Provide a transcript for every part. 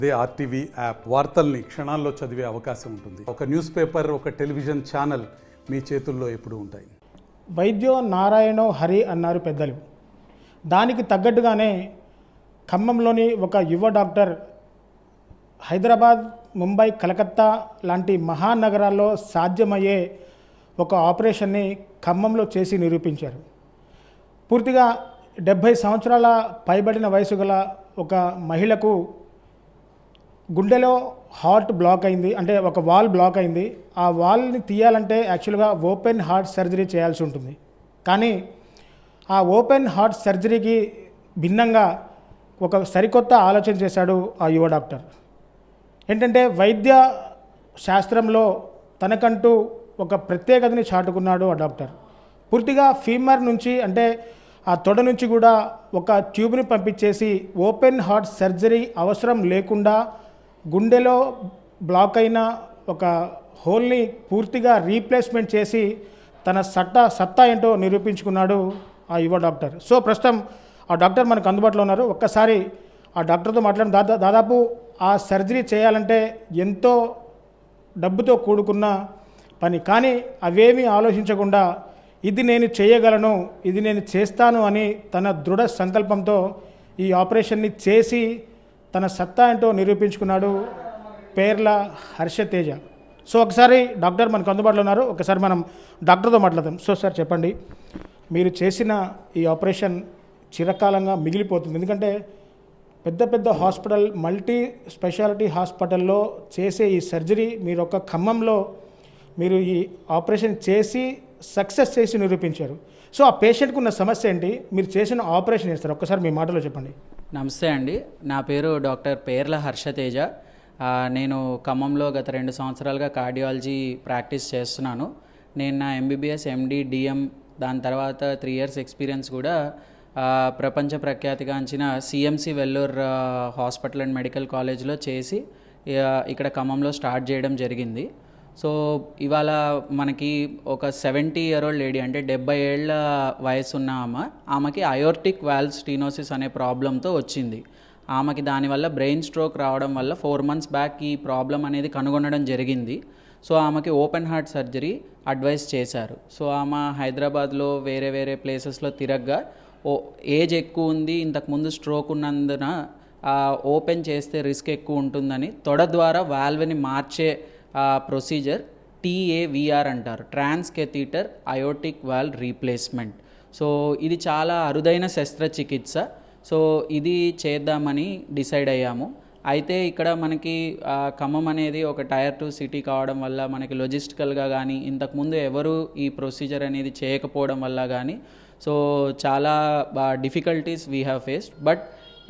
అదే RTV app వార్తల్ని క్షణాల్లో చదివే అవకాశం ఉంటుంది. ఒక న్యూస్ పేపర్, ఒక టెలివిజన్ ఛానల్ మీ చేతుల్లో ఎప్పుడూ ఉంటాయి. వైద్యో నారాయణో హరి అన్నారు పెద్దలు. దానికి తగ్గట్టుగానే ఖమ్మంలోని ఒక యువ డాక్టర్ హైదరాబాద్, ముంబై, కలకత్తా లాంటి మహానగరాల్లో సాధ్యమయ్యే ఒక ఆపరేషన్ని ఖమ్మంలో చేసి నిరూపించారు. పూర్తిగా 70 సంవత్సరాల పైబడిన వయసు గల ఒక మహిళకు గుండెలో హార్ట్ బ్లాక్ అయింది, అంటే ఒక వాల్ బ్లాక్ అయింది. ఆ వాల్ని తీయాలంటే యాక్చువల్గా ఓపెన్ హార్ట్ సర్జరీ చేయాల్సి ఉంటుంది. కానీ ఆ ఓపెన్ హార్ట్ సర్జరీకి భిన్నంగా ఒక సరికొత్త ఆలోచన చేశాడు ఆ యువ డాక్టర్. ఏంటంటే వైద్య శాస్త్రంలో తనకంటూ ఒక ప్రత్యేకతని చాటుకున్నాడు ఆ డాక్టర్. పూర్తిగా ఫీమర్ నుంచి, అంటే ఆ తొడ నుంచి కూడా ఒక ట్యూబ్ని పంపించేసి ఓపెన్ హార్ట్ సర్జరీ అవసరం లేకుండా గుండెలో బ్లాక్ అయిన ఒక హోల్ని పూర్తిగా రీప్లేస్మెంట్ చేసి తన సత్తా ఏంటో నిరూపించుకున్నాడు ఆ యువ డాక్టర్. సో ప్రస్తుతం ఆ డాక్టర్ మనకు అందుబాటులో ఉన్నారు. ఒక్కసారి ఆ డాక్టర్తో మాట్లాడిన దాదాపు ఆ సర్జరీ చేయాలంటే ఎంతో డబ్బుతో కూడుకున్న పని. కానీ అవేమీ ఆలోచించకుండా ఇది నేను చేయగలను, ఇది నేను చేస్తాను అని తన దృఢ సంకల్పంతో ఈ ఆపరేషన్ని చేసి తన సత్తా ఏంటో నిరూపించుకున్నాడు పేర్ల హర్షతేజ. సో ఒకసారి డాక్టర్ మనకు అందుబాటులో ఉన్నారు, ఒకసారి మనం డాక్టర్తో మాట్లాడదాం. సో సార్ చెప్పండి, మీరు చేసిన ఈ ఆపరేషన్ చిరకాలంగా మిగిలిపోతుంది. ఎందుకంటే పెద్ద పెద్ద హాస్పిటల్, మల్టీ స్పెషాలిటీ హాస్పిటల్లో చేసే ఈ సర్జరీ మీరు ఒక ఖమ్మంలో మీరు ఈ ఆపరేషన్ చేసి సక్సెస్ చేసి నిరూపించారు. సో ఆ పేషెంట్కి ఉన్న సమస్య ఏంటి, మీరు చేసిన ఆపరేషన్ చేస్తారు, ఒక్కసారి మీ మాటలో చెప్పండి. నమస్తే అండి, నా పేరు డాక్టర్ పేర్ల హర్షతేజ. నేను ఖమ్మంలో గత 2 సంవత్సరాలుగా కార్డియాలజీ ప్రాక్టీస్ చేస్తున్నాను. నేను నా ఎంబీబీఎస్, ఎండి, డిఎం, దాని తర్వాత 3 years ఎక్స్పీరియన్స్ కూడా ప్రపంచ ప్రఖ్యాతిగాంచిన CMC Vellore hospital and medical కాలేజ్లో చేసి ఇక్కడ ఖమ్మంలో స్టార్ట్ చేయడం జరిగింది. సో ఇవాళ మనకి ఒక 70-year-old లేడీ, అంటే 70 ఏళ్ల వయసు ఉన్న ఆమెకి అయోర్టిక్ వాల్వ్ స్టీనోసిస్ అనే ప్రాబ్లంతో వచ్చింది. ఆమెకి దానివల్ల బ్రెయిన్ స్ట్రోక్ రావడం వల్ల 4 months బ్యాక్ ఈ ప్రాబ్లం అనేది కనుగొనడం జరిగింది. సో ఆమెకి ఓపెన్ హార్ట్ సర్జరీ అడ్వైస్ చేశారు. సో ఆమె హైదరాబాద్లో వేరే ప్లేసెస్లో తిరగ్గా ఏజ్ ఎక్కువ ఉంది, ఇంతకుముందు స్ట్రోక్ ఉన్నందున ఓపెన్ చేస్తే రిస్క్ ఎక్కువ ఉంటుందని తొడ ద్వారా వాల్వ్ని మార్చే ప్రొసీజర్ TAVR అంటారు, ట్రాన్స్ కెథీటర్ అయోటిక్ వాల్వ్ రీప్లేస్మెంట్. సో ఇది చాలా అరుదైన శస్త్రచికిత్స. సో ఇది చేద్దామని డిసైడ్ అయ్యాము. అయితే ఇక్కడ మనకి ఖమ్మం అనేది ఒక Tier 2 సిటీ కావడం వల్ల మనకి లాజిస్టికల్గా కానీ ఇంతకుముందు ఎవరు ఈ ప్రొసీజర్ అనేది చేయకపోవడం వల్ల కానీ సో చాలా difficulties we have faced. But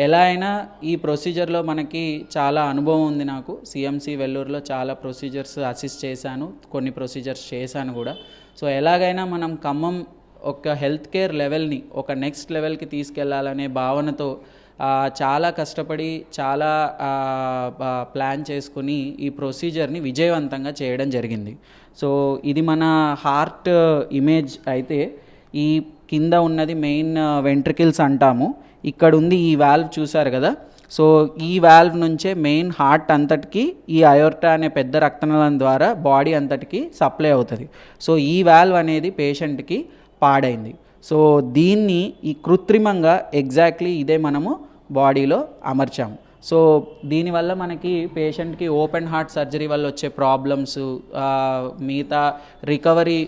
ఎలా అయినా ఈ ప్రొసీజర్లో మనకి చాలా అనుభవం ఉంది. నాకు సిఎంసి వెల్లూరులో చాలా ప్రొసీజర్స్ అసిస్ట్ చేశాను, కొన్ని ప్రొసీజర్స్ చేశాను కూడా. సో ఎలాగైనా మనం ఖమ్మం ఒక హెల్త్ కేర్ లెవెల్ని ఒక నెక్స్ట్ లెవెల్కి తీసుకెళ్లాలనే భావనతో చాలా కష్టపడి చాలా ప్లాన్ చేసుకుని ఈ ప్రొసీజర్ని విజయవంతంగా చేయడం జరిగింది. సో ఇది మన హార్ట్ ఇమేజ్ అయితే ఈ కింద ఉన్నది మెయిన్ వెంట్రికిల్స్ అంటాము. ఇక్కడ ఉంది ఈ వాల్వ్ చూసారు కదా. సో ఈ వాల్వ్ నుంచే మెయిన్ హార్ట్ అంతటికి ఈ అయోర్టా అనే పెద్ద రక్తనాళం ద్వారా బాడీ అంతటికి సప్లై అవుతుంది. సో ఈ వాల్వ్ అనేది పేషెంట్కి పాడైంది. సో దీన్ని ఈ కృత్రిమంగా ఎగ్జాక్ట్లీ ఇదే మనము బాడీలో అమర్చాము. సో దీనివల్ల మనకి పేషెంట్కి ఓపెన్ హార్ట్ సర్జరీ వల్ల వచ్చే ప్రాబ్లమ్స్, మిగతా రికవరీ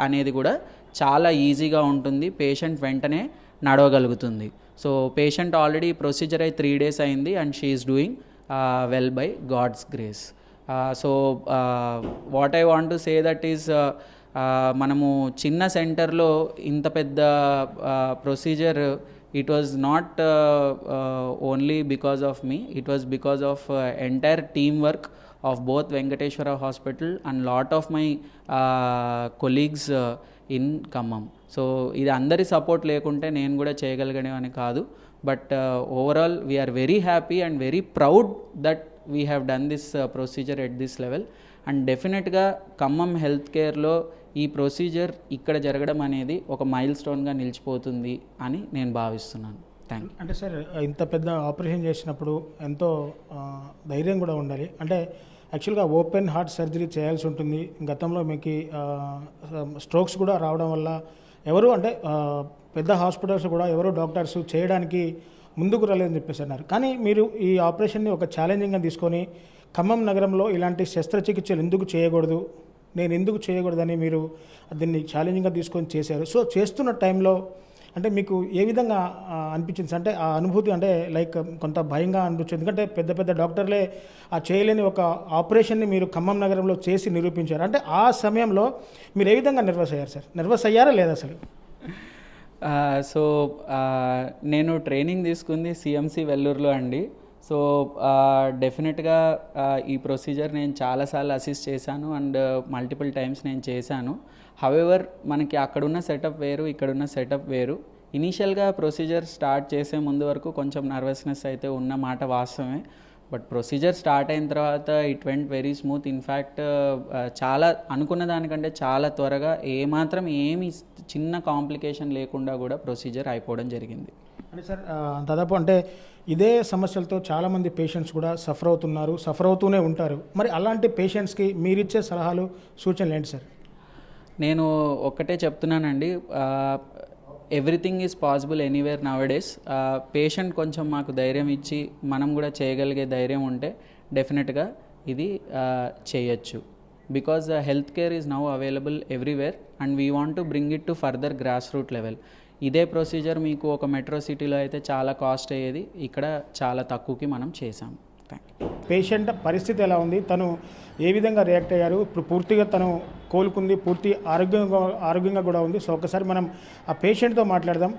అనేది కూడా చాలా ఈజీగా ఉంటుంది. పేషెంట్ వెంటనే నడవగలుగుతుంది. సో పేషెంట్ ఆల్రెడీ ప్రొసీజర్ అయి 3 days అయింది and she is doing well by God's grace. So what I want to say that is మనము చిన్న సెంటర్లో ఇంత పెద్ద procedure, it was not only because of me, it was because of entire team work of both Venkateswara hospital and lot of my colleagues in Khammam. So ఇది అందరి support లేకుంటే నేను కూడా చేయగలిగేవని కాదు. But overall we're very happy and very proud that we have done this procedure at this level. And డెఫినెట్గా Khammam health కేర్లో ఈ procedure ఇక్కడ జరగడం అనేది ఒక మైల్ స్టోన్గా నిలిచిపోతుంది అని నేను భావిస్తున్నాను. థ్యాంక్ అంటే సార్ ఇంత పెద్ద ఆపరేషన్ చేసినప్పుడు ఎంతో ధైర్యం కూడా ఉండాలి. అంటే యాక్చువల్గా ఓపెన్ హార్ట్ సర్జరీ చేయాల్సి ఉంటుంది. గతంలో మీకు స్ట్రోక్స్ కూడా రావడం వల్ల ఎవరు అంటే పెద్ద హాస్పిటల్స్ కూడా ఎవరు డాక్టర్స్ చేయడానికి ముందుకు రాలేదని చెప్పేసి అన్నారు. కానీ మీరు ఈ ఆపరేషన్ని ఒక ఛాలెంజింగ్గా తీసుకొని ఖమ్మం నగరంలో ఇలాంటి శస్త్రచికిత్సలు ఎందుకు చేయకూడదు, నేను ఎందుకు చేయకూడదని మీరు దీన్ని ఛాలెంజింగ్గా తీసుకొని చేశారు. సో చేస్తున్న టైంలో అంటే మీకు ఏ విధంగా అనిపించింది అంటే ఆ అనుభూతి అంటే లైక్ కొంత భయంగా అనిపించింది? ఎందుకంటే పెద్ద పెద్ద డాక్టర్లే ఆ చేయలేని ఒక ఆపరేషన్ని మీరు ఖమ్మం నగరంలో చేసి నిరూపించారు. అంటే ఆ సమయంలో మీరు ఏ విధంగా నర్వస్ అయ్యారు సార్? నర్వస్ అయ్యారా లేదా అసలు? సో నేను ట్రైనింగ్ తీసుకుంది సిఎంసి వెల్లూరులో అండి. సో డెఫినెట్గా ఈ ప్రొసీజర్ నేను చాలాసార్లు అసిస్ట్ చేశాను అండ్ మల్టిపుల్ టైమ్స్ నేను చేశాను. హవెవర్ మనకి అక్కడున్న సెటప్ వేరు, ఇక్కడున్న సెటప్ వేరు. ఇనీషియల్గా ప్రొసీజర్ స్టార్ట్ చేసే ముందు వరకు కొంచెం నర్వస్నెస్ అయితే ఉన్న మాట వాస్తవమే. బట్ ప్రొసీజర్ స్టార్ట్ అయిన తర్వాత it went very smooth. In fact చాలా అనుకున్న దానికంటే చాలా త్వరగా ఏమాత్రం ఏమి చిన్న కాంప్లికేషన్ లేకుండా కూడా ప్రొసీజర్ అయిపోవడం జరిగింది. అంటే సార్ దాదాపు అంటే ఇదే సమస్యలతో చాలామంది పేషెంట్స్ కూడా సఫర్ అవుతూనే ఉంటారు. మరి అలాంటి పేషెంట్స్కి మీరిచ్చే సలహాలు, సూచనలు ఏంటి సార్? నేను ఒక్కటే చెప్తున్నానండి, everything is possible anywhere nowadays. Patient కొంచెం మాకు ధైర్యం ఇచ్చి మనం కూడా చేయగలిగే ధైర్యం ఉంటే డెఫినెట్గా ఇది చేయొచ్చు. Because health care is now available everywhere and we want to bring it to further grass root level. ఇదే ప్రొసీజర్ మీకు ఒక మెట్రో సిటీలో అయితే చాలా కాస్ట్ అయ్యేది, ఇక్కడ చాలా తక్కువకి మనం చేసాం. పేషెంట్ పరిస్థితి ఎలా ఉంది, తను ఏ విధంగా రియాక్ట్ అయ్యారు, ఇప్పుడు పూర్తిగా తను కోలుకుంది, పూర్తి ఆరోగ్యంగా కూడా ఉంది. సో ఒకసారి మనం ఆ పేషెంట్తో మాట్లాడదాం.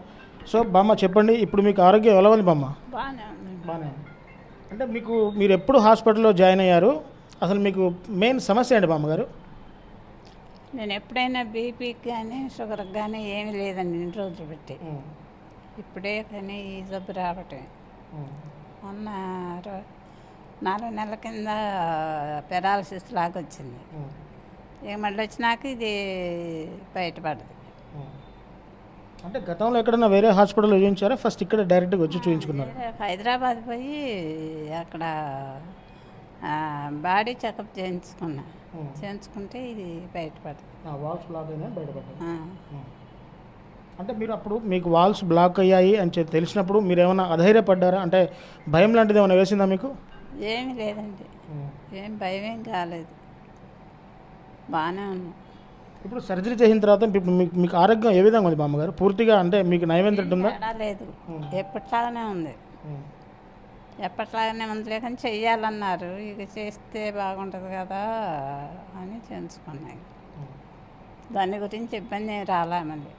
సో బామ్మ చెప్పండి, ఇప్పుడు మీకు ఆరోగ్యం ఎలా ఉంది బామ్మ? బాగానే ఉంది. అంటే మీరు ఎప్పుడు హాస్పిటల్లో జాయిన్ అయ్యారు, అసలు మీకు మెయిన్ సమస్య ఏంటి బామ్మగారు? నేను ఎప్పుడైనా బీపీకి కానీ షుగర్కి కానీ ఏమీ లేదండి ఇన్ని రోజులు పెట్టి. ఇప్పుడే కానీ ఈ జబ్బు రావటం మొన్న 4 నెలల కింద పెరాలసిస్ లాగా వచ్చింది. ఇక మళ్ళీ వచ్చినాక ఇది బయటపడదు. అంటే గతంలో ఎక్కడన్నా వేరే హాస్పిటల్ చూపించారా, ఫస్ట్ ఇక్కడ డైరెక్ట్గా వచ్చి చూపించుకున్నారు? హైదరాబాద్ పోయి అక్కడ బాడీ చెకప్ చేయించుకుంటే ఇది బయటపడదు. వాల్స్ బ్లాక్ అయినా బయటపడ్డాయి. అంటే మీరు అప్పుడు మీకు వాల్స్ బ్లాక్ అయ్యాయి అని తెలిసినప్పుడు మీరు ఏమైనా అధైర్యపడ్డారా? అంటే భయం లాంటిది ఏమైనా వేసిందా మీకు? ఏమీ లేదండి, ఏం భయం ఏం కాలేదు, బాగానే ఉన్నాం. ఇప్పుడు సర్జరీ చేసిన తర్వాత ఇప్పుడు మీకు ఆరోగ్యం ఏ విధంగా ఉంది బామ్మగారు? పూర్తిగా అంటే మీకు నయం తింటుందా? లేదు, ఎప్పట్లాగానే ఉంది. ఎప్పట్లాగానే ఉంది, లేకని చెయ్యాలన్నారు. ఇక చేస్తే బాగుంటుంది కదా అని చేయించుకున్నాయి. దాని గురించి ఇబ్బంది రాలే మళ్ళీ.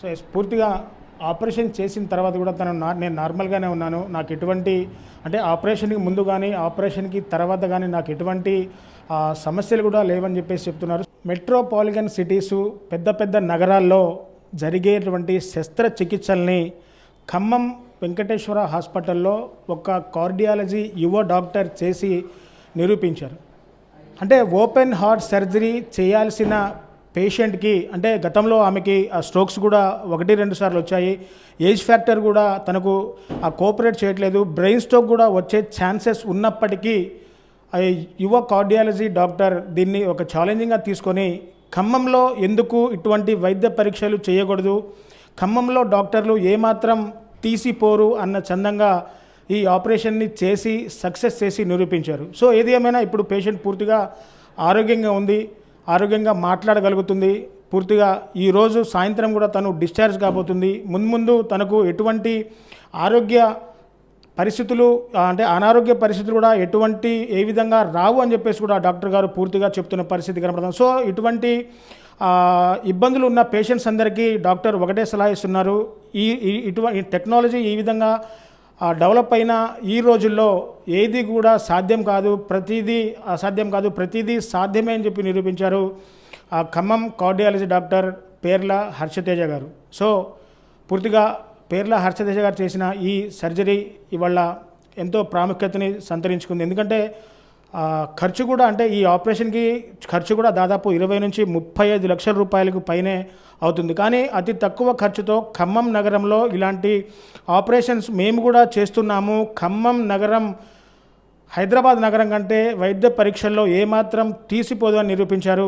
సో పూర్తిగా ఆపరేషన్ చేసిన తర్వాత కూడా నేను నార్మల్గానే ఉన్నాను, నాకు ఎటువంటి అంటే ఆపరేషన్కి ముందు కానీ ఆపరేషన్కి తర్వాత కానీ నాకు ఎటువంటి సమస్యలు కూడా లేవని చెప్పేసి చెప్తున్నారు. మెట్రోపాలిటన్ సిటీసు, పెద్ద పెద్ద నగరాల్లో జరిగేటువంటి శస్త్రచికిత్సల్ని ఖమ్మం వెంకటేశ్వర హాస్పిటల్లో ఒక కార్డియాలజీ యువ డాక్టర్ చేసి నిరూపించారు. అంటే ఓపెన్ హార్ట్ సర్జరీ చేయాల్సిన పేషెంట్కి అంటే గతంలో ఆమెకి ఆ స్ట్రోక్స్ కూడా 1-2 సార్లు వచ్చాయి. ఏజ్ ఫ్యాక్టర్ కూడా తనకు కోఆపరేట్ చేయట్లేదు. బ్రెయిన్ స్ట్రోక్ కూడా వచ్చే ఛాన్సెస్ ఉన్నప్పటికీ యువ కార్డియాలజీ డాక్టర్ దీన్ని ఒక ఛాలెంజింగ్గా తీసుకొని ఖమ్మంలో ఎందుకు ఇటువంటి వైద్య పరీక్షలు చేయకూడదు, ఖమ్మంలో డాక్టర్లు ఏమాత్రం తీసిపోరు అన్న చందంగా ఈ ఆపరేషన్ని చేసి సక్సెస్ చేసి నిరూపించారు. సో ఏది ఏమైనా ఇప్పుడు పేషెంట్ పూర్తిగా ఆరోగ్యంగా ఉంది, ఆరోగ్యంగా మాట్లాడగలుగుతుంది. పూర్తిగా ఈరోజు సాయంత్రం కూడా తను డిశ్చార్జ్ కాబోతుంది. ముందు తనకు ఎటువంటి ఆరోగ్య పరిస్థితులు అంటే అనారోగ్య పరిస్థితులు కూడా ఏ విధంగా రావు అని చెప్పేసి కూడా డాక్టర్ గారు పూర్తిగా చెప్తున్న పరిస్థితి కనపడుతుంది. సో ఇటువంటి ఇబ్బందులు ఉన్న పేషెంట్స్ అందరికీ డాక్టర్ ఒకటే సలహా ఇస్తున్నారు, ఇటువంటి టెక్నాలజీ ఈ విధంగా డెవలప్ అయిన ఈ రోజుల్లో ఏది కూడా సాధ్యం కాదు, ప్రతిదీ అసాధ్యం కాదు, ప్రతిదీ సాధ్యమే అని చెప్పి నిరూపించారు ఖమ్మం కార్డియాలజీ డాక్టర్ పేర్ల హర్షతేజ గారు. సో పూర్తిగా పేర్ల హర్షతేజ గారు చేసిన ఈ సర్జరీ ఇవాళ ఎంతో ప్రాముఖ్యతని సంతరించుకుంది. ఎందుకంటే ఖర్చు కూడా అంటే ఈ ఆపరేషన్కి ఖర్చు కూడా దాదాపు 20 నుంచి 35 లక్షల రూపాయలకు పైనే అవుతుంది. కానీ అతి తక్కువ ఖర్చుతో ఖమ్మం నగరంలో ఇలాంటి ఆపరేషన్స్ మేము కూడా చేస్తున్నాము. ఖమ్మం నగరం హైదరాబాద్ నగరం కంటే వైద్య పరీక్షల్లో ఏమాత్రం తీసిపోదు అని నిరూపించారు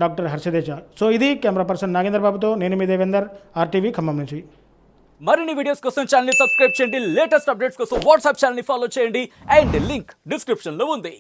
డాక్టర్ హర్షతేజ. సో ఇది కెమెరా పర్సన్ నాగేంద్ర బాబుతో నేను మీ దేవేందర్, RTV ఖమ్మం నుంచి. మరిన్ని వీడియోస్ కోసం ఛానల్ ని సబ్స్క్రైబ్ చేయండి, లేటెస్ట్ అప్డేట్స్ కోసం వాట్సాప్ ఛానల్ ని ఫాలో చేయండి అండ్ లింక్ డిస్క్రిప్షన్ లో ఉంది.